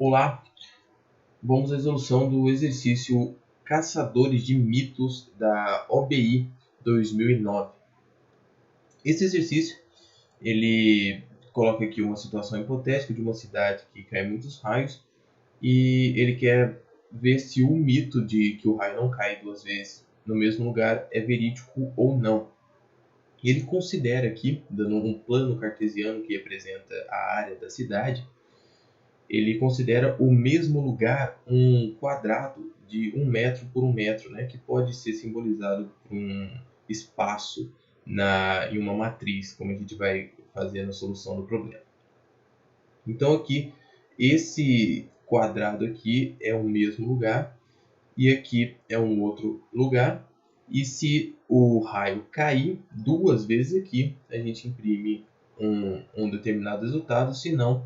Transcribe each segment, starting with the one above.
Olá, vamos à resolução do exercício Caçadores de Mitos da OBI 2009. Esse exercício ele coloca aqui uma situação hipotética de uma cidade que cai muitos raios e ele quer ver se o mito de que o raio não cai duas vezes no mesmo lugar é verídico ou não. E ele considera aqui, dando um plano cartesiano que representa a área da cidade, ele considera o mesmo lugar um quadrado de 1 metro por 1 metro, né, que pode ser simbolizado por um espaço em uma matriz, como a gente vai fazer na solução do problema. Então aqui, esse quadrado aqui é o mesmo lugar e aqui é um outro lugar. E se o raio cair duas vezes aqui, a gente imprime um determinado resultado, senão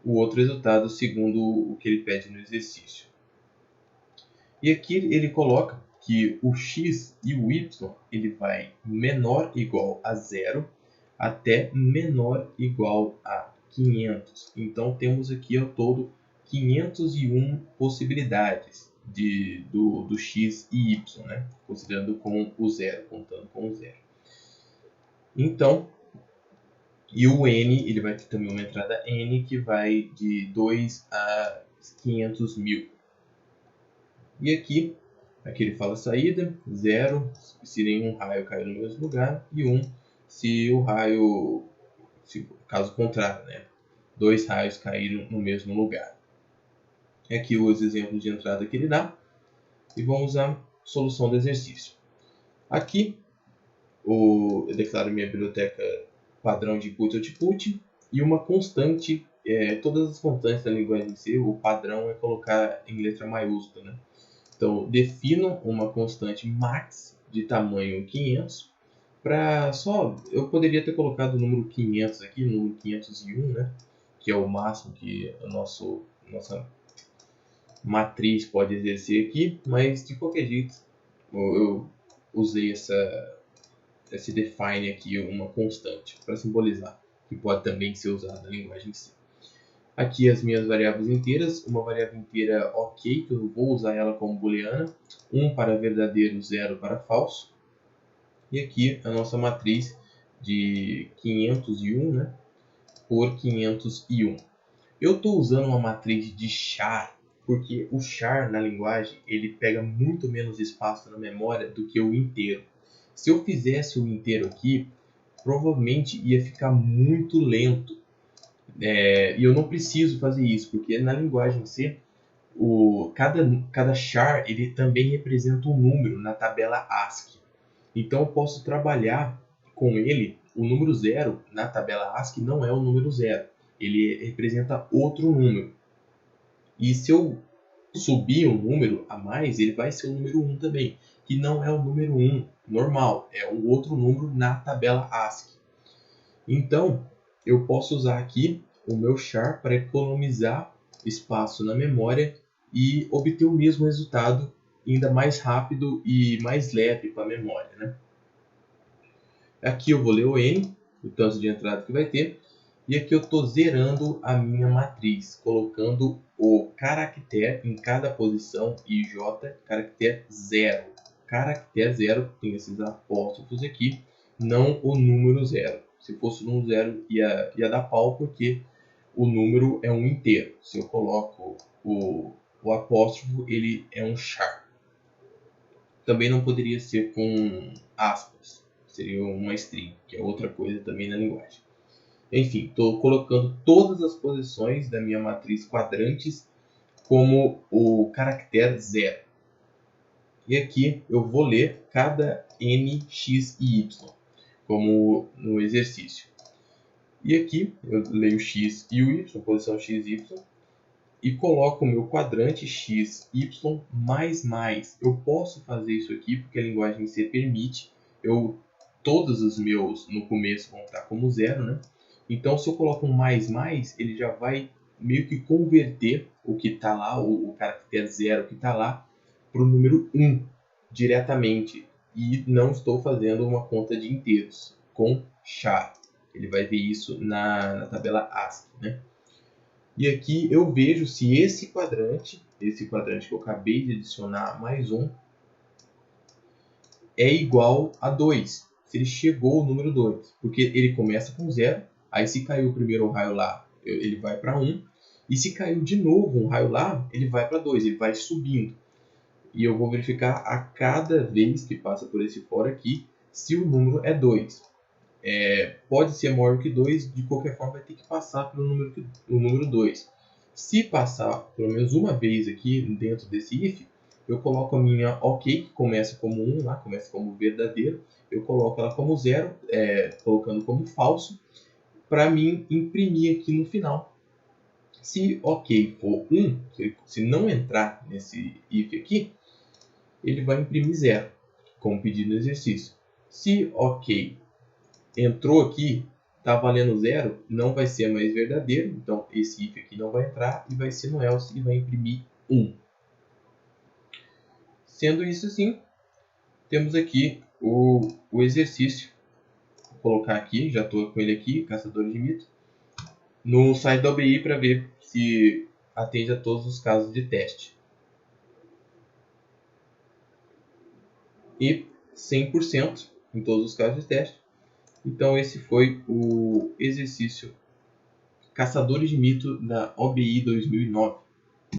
o outro resultado segundo o que ele pede no exercício. E aqui ele coloca que o x e o y ele vai menor ou igual a 0 até menor ou igual a 500. Então temos aqui ao todo 501 possibilidades do x e y, né? Considerando com o zero, contando com o zero. Então, e o n, ele vai ter também uma entrada n que vai de 2 a 500 mil. E aqui ele fala saída, 0 se nenhum raio caiu no mesmo lugar, e 1 se o raio, caso contrário, né? 2 raios caíram no mesmo lugar. Aqui os exemplos de entrada que ele dá, e vamos à solução do exercício. Aqui eu declaro minha biblioteca padrão de input-output e uma constante. Todas as constantes da linguagem C, o padrão é colocar em letra maiúscula, né? Então, defino uma constante max de tamanho 500. Eu poderia ter colocado o número 500 aqui, o número 501, né? Que é o máximo que a nossa matriz pode exercer aqui, mas de qualquer jeito eu usei esse define aqui, uma constante, para simbolizar, que pode também ser usada na linguagem C. Aqui as minhas variáveis inteiras, uma variável inteira ok, que eu vou usar ela como booleana, 1 para verdadeiro, 0 para falso. E aqui a nossa matriz de 501, né, por 501. Eu estou usando uma matriz de char, porque o char na linguagem ele pega muito menos espaço na memória do que o inteiro. Se eu fizesse o inteiro aqui, provavelmente ia ficar muito lento. E eu não preciso fazer isso, porque na linguagem C, cada char ele também representa um número na tabela ASCII. Então eu posso trabalhar com ele, o número 0 na tabela ASCII não é o número 0, ele representa outro número. E se eu subir um número a mais, ele vai ser o número 1 também, que não é o número 1 normal, é um outro número na tabela ASCII. Então, eu posso usar aqui o meu char para economizar espaço na memória e obter o mesmo resultado ainda mais rápido e mais leve para a memória, né? Aqui eu vou ler o n, o tanto de entrada que vai ter, e aqui eu estou zerando a minha matriz, colocando o caractere em cada posição e j, caractere 0. Caractere 0 tem esses apóstrofos aqui, não o número 0. Se fosse o número 0 ia dar pau, porque o número é um inteiro. Se eu coloco o apóstrofo, ele é um char. Também não poderia ser com aspas, seria uma string, que é outra coisa também na linguagem. Enfim, estou colocando todas as posições da minha matriz quadrantes como o caractere 0. E aqui eu vou ler cada n, x e y, como no exercício. E aqui eu leio o x e o y, posição x e y, e coloco o meu quadrante x, y, mais. Eu posso fazer isso aqui porque a linguagem C permite. Todos os meus no começo vão estar como 0, né? Então, se eu coloco um mais, ele já vai meio que converter o que está lá, o caractere 0 que está lá, para o número 1 diretamente. E não estou fazendo uma conta de inteiros com char. Ele vai ver isso na tabela ASCII, né? E aqui eu vejo se esse quadrante que eu acabei de adicionar mais um, é igual a 2. Se ele chegou ao número 2. Porque ele começa com 0, aí se caiu o primeiro raio lá, ele vai para 1. E se caiu de novo um raio lá, ele vai para 2, ele vai subindo. E eu vou verificar a cada vez que passa por esse for aqui, se o número é 2. Pode ser maior que 2, de qualquer forma vai ter que passar pelo número 2. Se passar pelo menos uma vez aqui dentro desse if, eu coloco a minha OK, que começa como 1, lá, começa como verdadeiro, eu coloco ela como 0, colocando como falso, para mim imprimir aqui no final. Se OK for 1, se não entrar nesse if aqui, ele vai imprimir 0, como pedido no exercício. Se OK entrou aqui, está valendo 0, não vai ser mais verdadeiro, então esse if aqui não vai entrar e vai ser no else e vai imprimir 1. Sendo isso assim, temos aqui o exercício. Vou colocar aqui, já estou com ele aqui, caçadores de mito, no site da OBI para ver se atende a todos os casos de teste. E 100% em todos os casos de teste. Então esse foi o exercício Caçadores de Mito da OBI 2009.